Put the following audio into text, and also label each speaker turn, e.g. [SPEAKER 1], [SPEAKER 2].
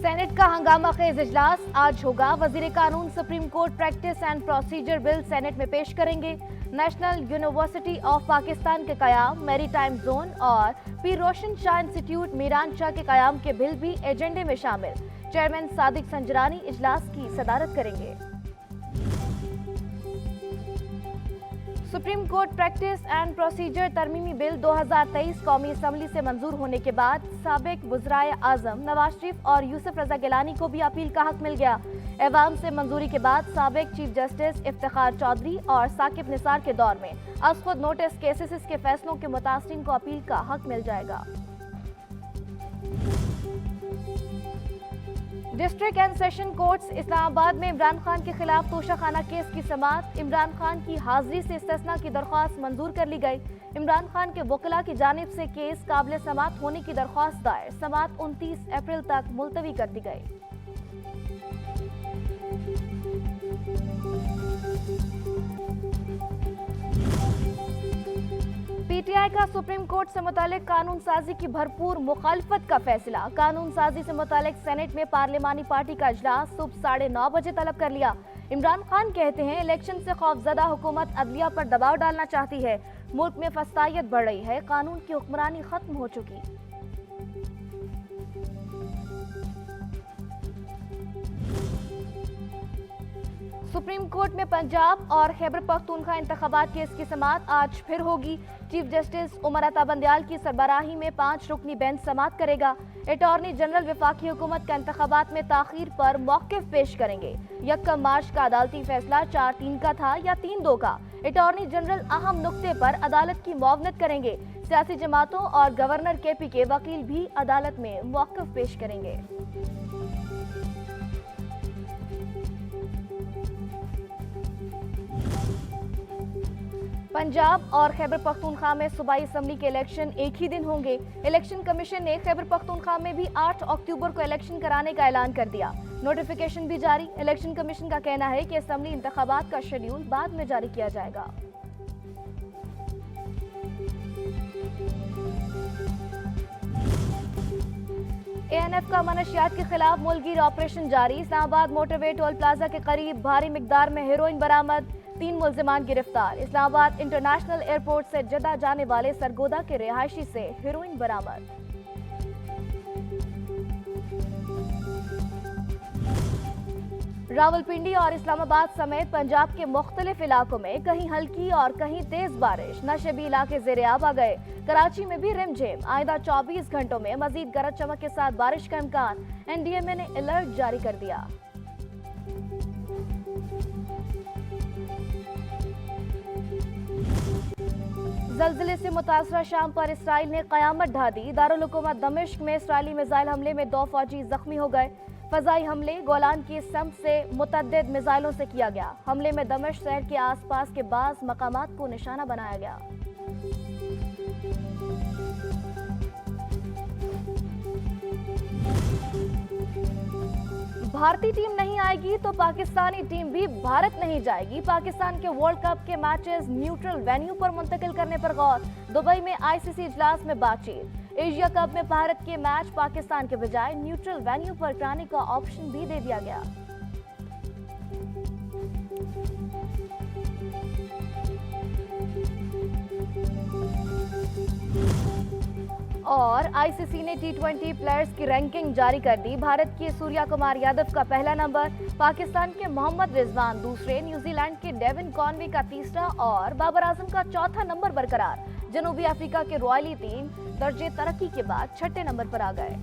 [SPEAKER 1] Senate का हंगामा खेज इजलास आज होगा। वजीर कानून supreme court practice and procedure bill senate में पेश करेंगे। नेशनल यूनिवर्सिटी ऑफ पाकिस्तान के कयाम, मैरीटाइम जोन और पीर रोशन शाह इंस्टीट्यूट मीरान शाह के कयाम के बिल भी एजेंडे में शामिल। चेयरमैन सादिक संजरानी इजलास की सदारत करेंगे। Supreme court practice and procedure तरमीमी बिल 2023 कौमी असम्बली से मंजूर होने के बाद साबिक वज़राए आज़म नवाज शरीफ और यूसुफ रजा गिलानी को भी अपील का हक मिल गया। ऐवाम से मंजूरी के बाद साबिक चीफ जस्टिस इफ्तिखार चौधरी और साकिब निसार के दौर में आज खुद नोटिस केसेस के फैसलों के मुतासिरीन को अपील का हक मिल जाएगा। District and session courts Islamabad में इमरान खान के खिलाफ तोशाखाना केस की समाअत। इमरान खान की हाजिरी से इस्तिस्ना की दरख्वास्त मंजूर कर ली गई। इमरान खान के वकीला की जानिब से केस काबिल समाअत होने की दरख्वास्त दायर। समाअत 29 अप्रैल तक मुलतवी कर दी गई। पीटीआई का सुप्रीम कोर्ट से मुतालिक कानून साजी की भरपूर मुखालफत का फैसला। कानून साजी से मुतालिक सेनेट में पार्लिमानी पार्टी का इजलास सुबह 9:30 बजे तलब कर लिया। इमरान खान कहते हैं इलेक्शन से खौफजदा हुकूमत अदलिया पर दबाव डालना चाहती है। मुल्क में फसादियत बढ़ रही है, कानून की हुक्मरानी खत्म हो चुकी। सुप्रीम कोर्ट में पंजाब और खैबर पख्तूनख्वा इंतखाबात केस की समाअत आज फिर होगी। चीफ जस्टिस उमर अता बंदयाल की सरबराही में 5 रुकनी बेंच समाअत करेगा। अटॉर्नी जनरल वफाकी हुकूमत का इंतखाबात में ताखीर पर मौक़िफ़ पेश करेंगे। 1 मार्च का अदालती फैसला 4-3 का था या 3-2 का। अटॉर्नी जनरल अहम नुक्ते पर अदालत की मुआवनत करेंगे। सियासी जमातों और गवर्नर केपी के वकील भी अदालत में मौक़िफ़ पेश करेंगे। पंजाब और खैबर पख्तूनख्वा में सूबाई असम्बली के इलेक्शन एक ही दिन होंगे। इलेक्शन कमीशन ने खैबर पख्तूनख्वा में भी 8 अक्टूबर को इलेक्शन कराने का ऐलान कर दिया। नोटिफिकेशन भी जारी। इलेक्शन कमीशन का कहना है कि असम्बली इंतखाबात का शेड्यूल बाद में जारी किया जाएगा। एएनएफ का मनशियात के खिलाफ मुल्कगीर ऑपरेशन जारी। इस्लामाबाद मोटरवे टोल प्लाजा के करीब भारी मिकदार में हेरोइन बरामद। 3 मुल्जिमान गिरफ्तार। इस्लामाबाद इंटरनेशनल एयरपोर्ट से जद्दा जाने वाले सरगोदा के रिहायशी से हेरोइन बरामद। रावलपिंडी और इस्लामाबाद समेत पंजाब के मुख्तलिफ इलाकों में कहीं हल्की और कहीं तेज बारिश। नशेबी इलाके ज़ेरे-आब आ गए। कराची में भी रिमझिम। आइंदा 24 घंटों में मजीद गरज चमक के साथ बारिश का इम्कान। एनडीएमए ने अलर्ट जारी कर दिया। ज़ल्ज़ले से मुतासरा शाम पर इसराइल ने क़यामत ढा दी। दारुल हुकूमत दमिश्क में इसराइली मिसाइल हमले में 2 फौजी जख्मी हो गए। फ़ज़ाई हमले गोलान की सम से मुतअद्दिद मिसाइलों से किया गया। हमले में दमिश्क शहर के आसपास के बाज़ मकामात को निशाना बनाया गया। भारतीय टीम नहीं आएगी तो पाकिस्तानी टीम भी भारत नहीं जाएगी। पाकिस्तान के वर्ल्ड कप के मैचेस न्यूट्रल वेन्यू पर मुंतकिल करने पर गौर। दुबई में आईसीसी इजलास में बातचीत। एशिया कप में भारत के मैच पाकिस्तान के बजाय न्यूट्रल वेन्यू पर कराने का ऑप्शन भी दे दिया गया। और आईसीसी ने T20 प्लेयर्स की रैंकिंग जारी कर दी। भारत के सूर्या कुमार यादव का पहला नंबर, पाकिस्तान के मोहम्मद रिजवान दूसरे, न्यूजीलैंड के डेविन कॉनवे का तीसरा और बाबर आजम का चौथा नंबर बरकरार। जनूबी अफ्रीका के रॉयली टीम दर्जे तरक्की के बाद 6ठे नंबर पर आ गए।